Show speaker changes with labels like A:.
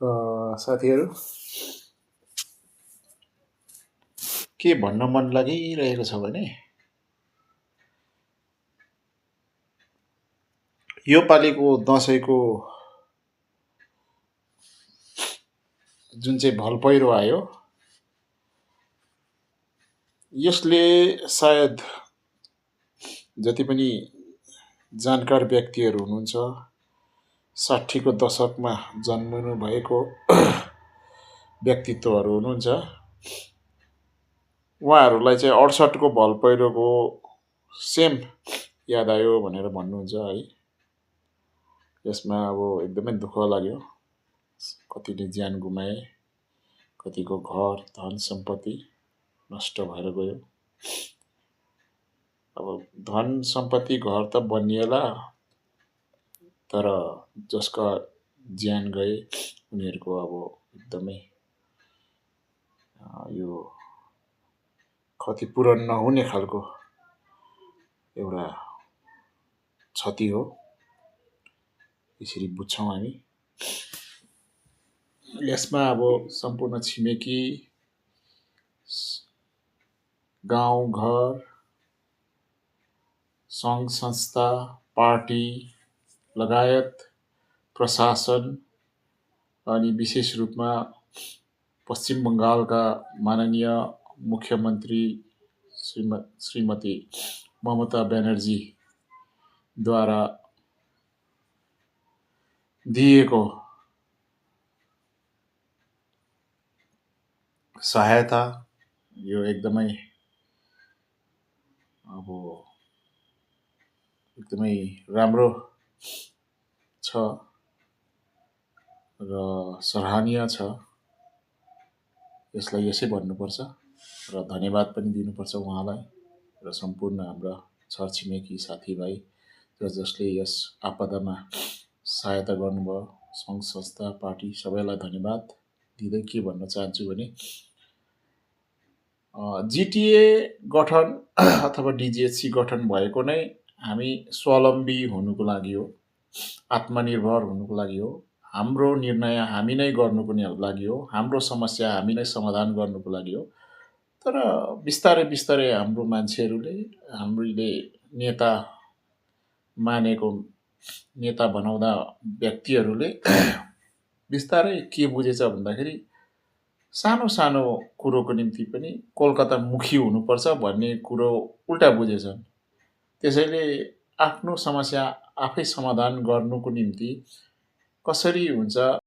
A: साथीहरू के भन्न मन लागिरहेको छ भने यो पालिको दसैँको जुन चाहिँ भलपैह्रो आयो यसले सायद जति पनि जानकार व्यक्तिहरू हुनुहुन्छ 60को दशकमा जन्मनु भएको व्यक्तित्वहरू हुनुहुन्छ उहाँहरूलाई चाहिँ 68को भलपैह्रोको सेम याद आयो भनेर भन्नुहुन्छ है। यसमा अब एकदमै दुःख लाग्यो, कतिले ज्यान गुमाए, कतिको घर धन सम्पत्ति नष्ट भएर गयो। अब धन सम्पत्ति घर त बनिएला, तर जसका ज्यान गए उनीहरूको अब एकदमै यो क्षतिपूरण नहुने खालको एउटा क्षति हो, यसरी बुझ्छौँ हामी। यसमा अब सम्पूर्ण छिमेकी, गाउँ घर, सङ्घ संस्था, पार्टी लगायत प्रशासन अनि विशेष रूपमा पश्चिम बङ्गालका माननीय मुख्यमन्त्री श्रीमती ममता ब्यानर्जीद्वारा दिएको सहायता यो एकदमै राम्रो छ र सराहनीय छ। यसलाई यसै भन्नुपर्छ र धन्यवाद पनि दिनुपर्छ उहाँलाई र सम्पूर्ण हाम्रा छरछिमेकी साथीभाइ जसले यस आपदामा सहायता गर्नुभयो, सङ्घ संस्था पार्टी सबैलाई धन्यवाद दिँदै के भन्न चाहन्छु भने जिटिए गठन अथवा डिजिएचसी गठन भएको नै हामी स्वावलम्बी हुनुको लागि हो, आत्मनिर्भर हुनुको लागि हो, हाम्रो निर्णय हामी नै गर्नुको लागि हो, हाम्रो समस्या हामी नै समाधान गर्नुको लागि हो। तर बिस्तारै बिस्तारै हाम्रो मान्छेहरूले, हामीले नेता मानेको नेता बनाउँदा व्यक्तिहरूले बिस्तारै के बुझेछ भन्दाखेरि सानो सानो कुरोको निम्ति पनि कोलकाता मुखी हुनुपर्छ भन्ने कुरो उल्टा बुझेछन्। त्यसैले आफ्नो समस्या आफै समाधान गर्नुको निम्ति कसरी हुन्छ